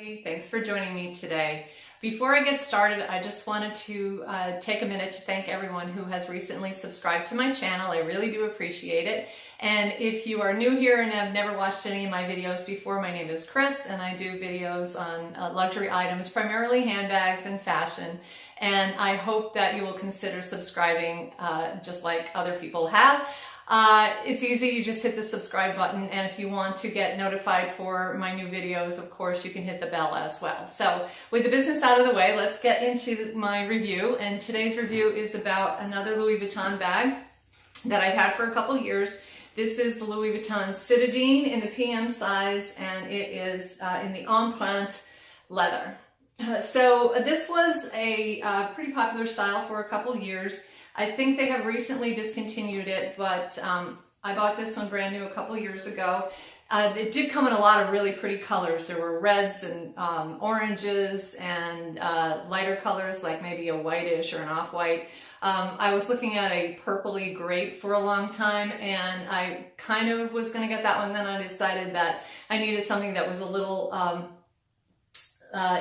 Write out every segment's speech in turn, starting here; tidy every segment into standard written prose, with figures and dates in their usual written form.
everybody. Thanks for joining me today. Before I get started, I just wanted to take a minute to thank everyone who has recently subscribed to my channel. I really do appreciate it. And if you are new here and have never watched any of my videos before, my name is Chris and I do videos on luxury items, primarily handbags and fashion. And I hope that you will consider subscribing just like other people have. It's easy, you just hit the subscribe button, and if you want to get notified for my new videos, of course, you can hit the bell as well. So with the business out of the way, let's get into my review. And today's review is about another Louis Vuitton bag that I've had for a couple years. This is the Louis Vuitton Citadine in the PM size, and it is in the Empriente leather. So this was a pretty popular style for a couple years. I think they have recently discontinued it, but I bought this one brand new a couple years ago. It did come in a lot of really pretty colors. There were reds and oranges and lighter colors like maybe a whitish or an off-white. I was looking at a purpley grape for a long time, and I kind of was going to get that one. Then I decided that I needed something that was a little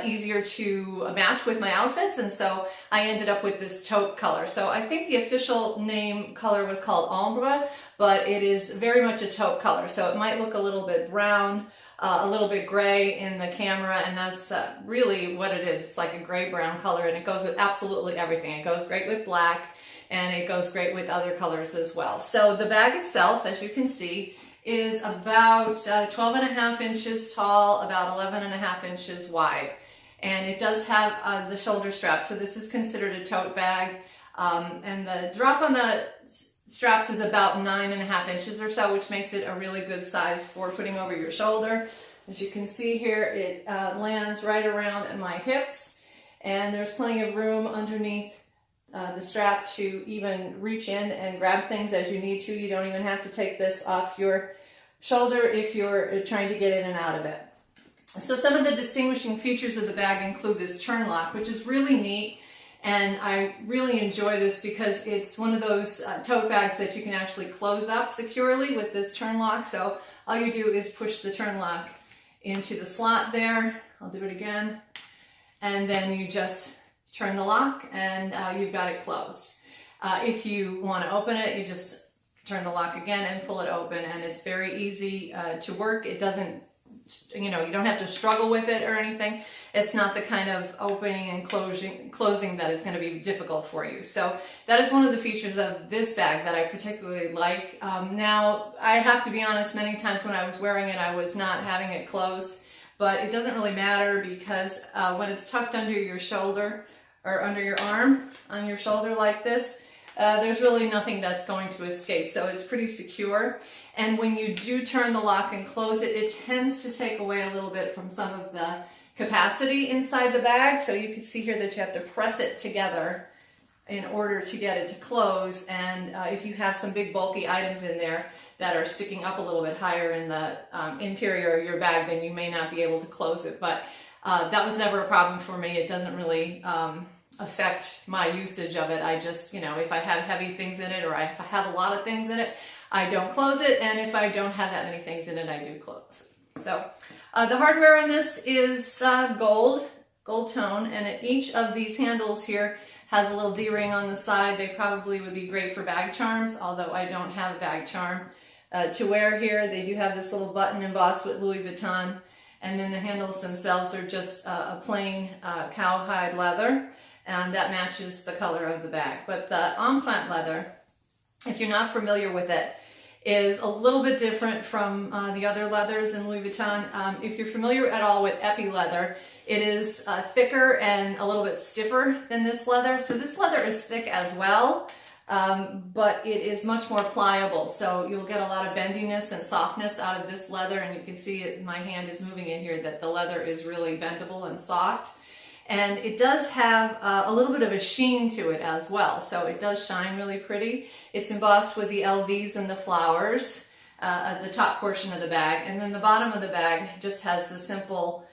easier to match with my outfits, and so I ended up with this taupe color. So I think the official name color was called ombre, but it is very much a taupe color. So it might look a little bit brown, a little bit gray in the camera, and that's really what it is. It's like a gray-brown color, and it goes with absolutely everything. It goes great with black, and it goes great with other colors as well. So the bag itself, as you can see, is about 12.5 inches tall, about 11.5 inches wide. And it does have the shoulder strap, so this is considered a tote bag. And the drop on the straps is about 9.5 inches or so, which makes it a really good size for putting over your shoulder. As you can see here, it lands right around at my hips, and there's plenty of room underneath the strap to even reach in and grab things as you need to. You don't even have to take this off your shoulder if you're trying to get in and out of it. So some of the distinguishing features of the bag include this turn lock, which is really neat, and I really enjoy this because it's one of those tote bags that you can actually close up securely with this turn lock. So all you do is push the turn lock into the slot there. I'll do it again, and then you just turn the lock and you've got it closed. If you want to open it, you just turn the lock again and pull it open, and it's very easy to work. It doesn't, you don't have to struggle with it or anything. It's not the kind of opening and closing that is going to be difficult for you. So that is one of the features of this bag that I particularly like. Now, I have to be honest, many times when I was wearing it, I was not having it closed, but it doesn't really matter because when it's tucked under your shoulder, or under your arm, on your shoulder like this, there's really nothing that's going to escape. So it's pretty secure. And when you do turn the lock and close it, it tends to take away a little bit from some of the capacity inside the bag. So you can see here that you have to press it together in order to get it to close. And if you have some big bulky items in there that are sticking up a little bit higher in the interior of your bag, then you may not be able to close it. But that was never a problem for me. It doesn't really affect my usage of it. I just, if I have heavy things in it or if I have a lot of things in it, I don't close it. And if I don't have that many things in it, I do close it. So the hardware on this is gold tone. And each of these handles here has a little D-ring on the side. They probably would be great for bag charms, although I don't have a bag charm to wear here. They do have this little button embossed with Louis Vuitton. And then the handles themselves are just a plain cowhide leather, and that matches the color of the bag. But the Empriente leather, if you're not familiar with it, is a little bit different from the other leathers in Louis Vuitton. If you're familiar at all with epi leather, it is thicker and a little bit stiffer than this leather. So this leather is thick as well, but it is much more pliable. So you'll get a lot of bendiness and softness out of this leather, and you can see it, my hand is moving in here, that the leather is really bendable and soft. And it does have a little bit of a sheen to it as well. So it does shine really pretty. It's embossed with the LVs and the flowers at the top portion of the bag. And then the bottom of the bag just has the simple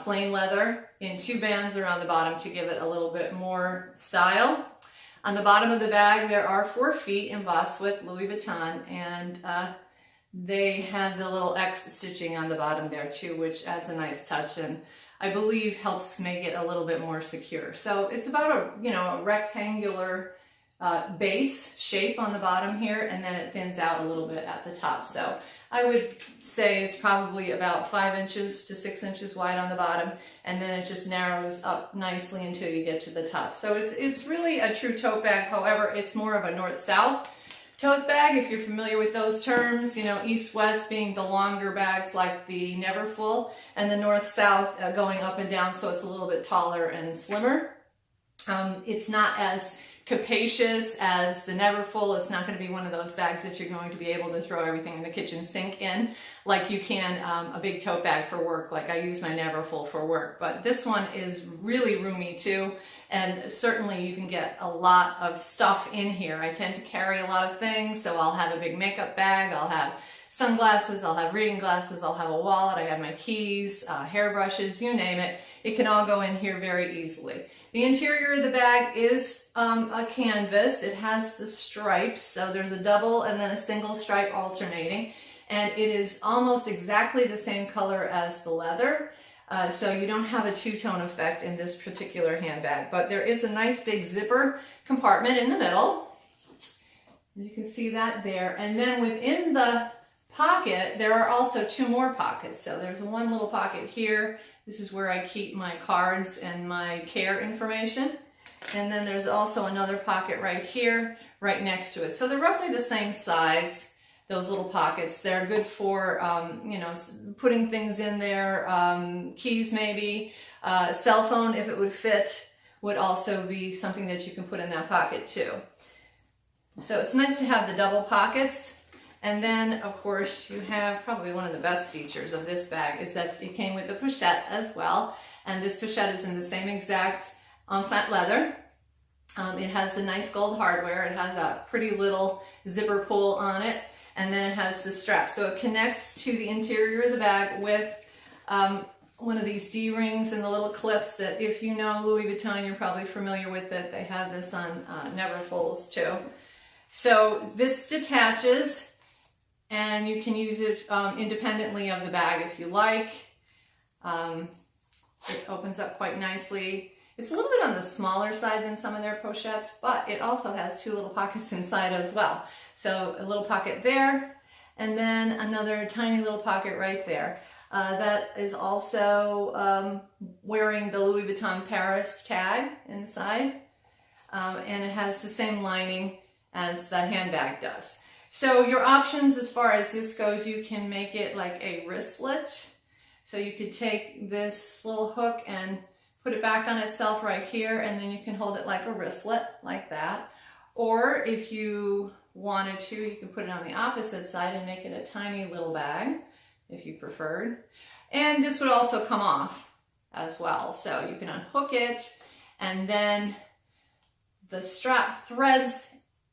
plain leather in 2 bands around the bottom to give it a little bit more style. On the bottom of the bag, there are 4 feet embossed with Louis Vuitton, and they have the little X stitching on the bottom there too, which adds a nice touch. And I believe helps make it a little bit more secure. So it's about a rectangular base shape on the bottom here, and then it thins out a little bit at the top. So I would say it's probably about 5 inches to 6 inches wide on the bottom, and then it just narrows up nicely until you get to the top. So it's really a true tote bag. However, it's more of a north-south tote bag, if you're familiar with those terms, east-west being the longer bags like the Neverfull, and the north-south going up and down, so it's a little bit taller and slimmer. It's not as capacious as the Neverfull. It's not going to be one of those bags that you're going to be able to throw everything in the kitchen sink in like you can a big tote bag for work, like I use my Neverfull for work. But this one is really roomy too, and certainly you can get a lot of stuff in here. I tend to carry a lot of things, so I'll have a big makeup bag, I'll have sunglasses, I'll have reading glasses, I'll have a wallet, I have my keys, hairbrushes, you name it. It can all go in here very easily. The interior of the bag is a canvas. It has the stripes, so there's a double and then a single stripe alternating, and it is almost exactly the same color as the leather, so you don't have a two-tone effect in this particular handbag. But there is a nice big zipper compartment in the middle. You can see that there, and then within the pocket there are also 2 more pockets. So there's one little pocket here. This is where I keep my cards and my care information. And then there's also another pocket right here, right next to it. So they're roughly the same size, those little pockets. They're good for, putting things in there, keys maybe, cell phone if it would fit, would also be something that you can put in that pocket too. So it's nice to have the double pockets. And then, of course, you have probably one of the best features of this bag is that it came with a pochette as well. And this pochette is in the same exact flat leather. It has the nice gold hardware. It has a pretty little zipper pull on it. And then it has the strap. So it connects to the interior of the bag with one of these D-rings and the little clips that, if you know Louis Vuitton, you're probably familiar with it. They have this on Neverfulls too. So this detaches, and you can use it independently of the bag if you like. It opens up quite nicely. It's a little bit on the smaller side than some of their pochettes, but it also has 2 little pockets inside as well. So a little pocket there, and then another tiny little pocket right there. That is also wearing the Louis Vuitton Paris tag inside, and it has the same lining as the handbag does. So your options as far as this goes, you can make it like a wristlet. So you could take this little hook and put it back on itself right here, and then you can hold it like a wristlet, like that. Or if you wanted to, you can put it on the opposite side and make it a tiny little bag, if you preferred. And this would also come off as well. So you can unhook it, and then the strap threads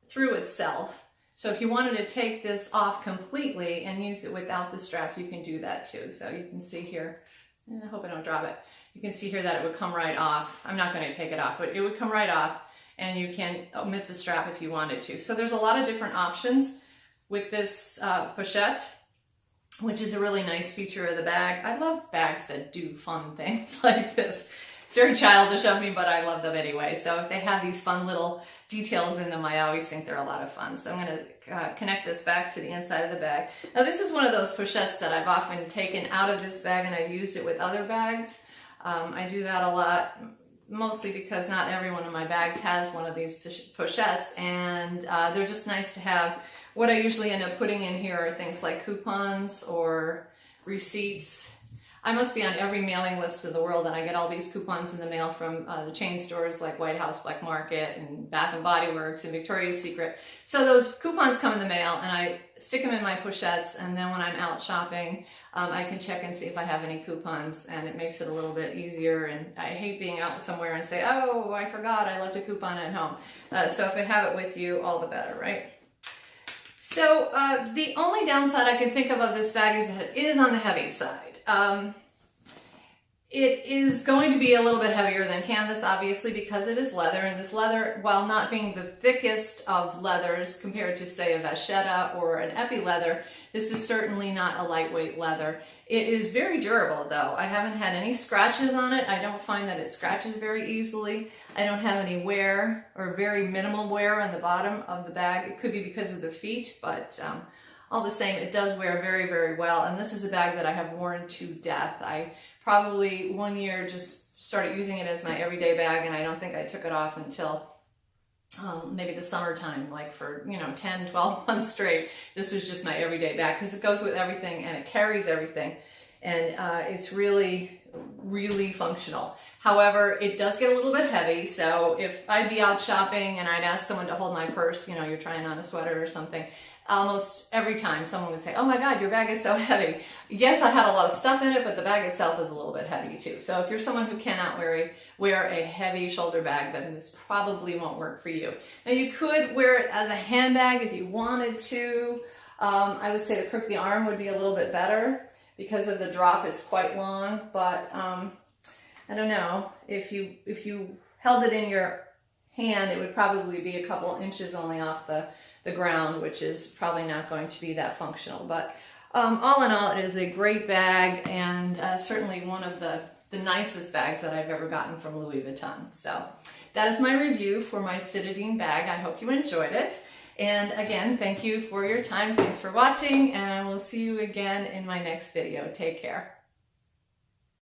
through itself. So if you wanted to take this off completely and use it without the strap, you can do that too. So you can see here, I hope I don't drop it. You can see here that it would come right off. I'm not going to take it off, but it would come right off, and you can omit the strap if you wanted to. So there's a lot of different options with this pochette, which is a really nice feature of the bag. I love bags that do fun things like this. It's very childish of me, but I love them anyway. So if they have these fun little details in them, I always think they're a lot of fun. So I'm going to connect this back to the inside of the bag. Now this is one of those pochettes that I've often taken out of this bag and I've used it with other bags. I do that a lot, mostly because not every one of my bags has one of these pochettes, and they're just nice to have. What I usually end up putting in here are things like coupons or receipts. I must be on every mailing list in the world, and I get all these coupons in the mail from the chain stores like White House Black Market and Bath and Body Works and Victoria's Secret. So those coupons come in the mail, and I stick them in my pochettes, and then when I'm out shopping, I can check and see if I have any coupons, and it makes it a little bit easier. And I hate being out somewhere and say, oh, I forgot I left a coupon at home. So if I have it with you, all the better, right? So the only downside I can think of this bag is that it is on the heavy side. It is going to be a little bit heavier than canvas, obviously, because it is leather, and this leather, while not being the thickest of leathers compared to, say, a vachetta or an epi leather, this is certainly not a lightweight leather. It is very durable, though. I haven't had any scratches on it. I don't find that it scratches very easily. I don't have any wear, or very minimal wear on the bottom of the bag. It could be because of the feet, but all the same, it does wear very, very well. And this is a bag that I have worn to death. I probably one year just started using it as my everyday bag, and I don't think I took it off until maybe the summertime, like for 10, 12 months straight. This was just my everyday bag because it goes with everything and it carries everything, and it's really, really functional. However, it does get a little bit heavy, so if I'd be out shopping and I'd ask someone to hold my purse, you're trying on a sweater or something, almost every time someone would say, "Oh my God, your bag is so heavy." Yes, I had a lot of stuff in it, but the bag itself is a little bit heavy too. So if you're someone who cannot wear a heavy shoulder bag, then this probably won't work for you. Now, you could wear it as a handbag if you wanted to. I would say the crook of the arm would be a little bit better because of the drop is quite long, but I don't know. If you held it in your hand, it would probably be a couple inches only off the ground, which is probably not going to be that functional. But all in all, it is a great bag, and certainly one of the nicest bags that I've ever gotten from Louis Vuitton. So that is my review for my Citadine bag. I hope you enjoyed it. And again, thank you for your time. Thanks for watching, and I will see you again in my next video. Take care.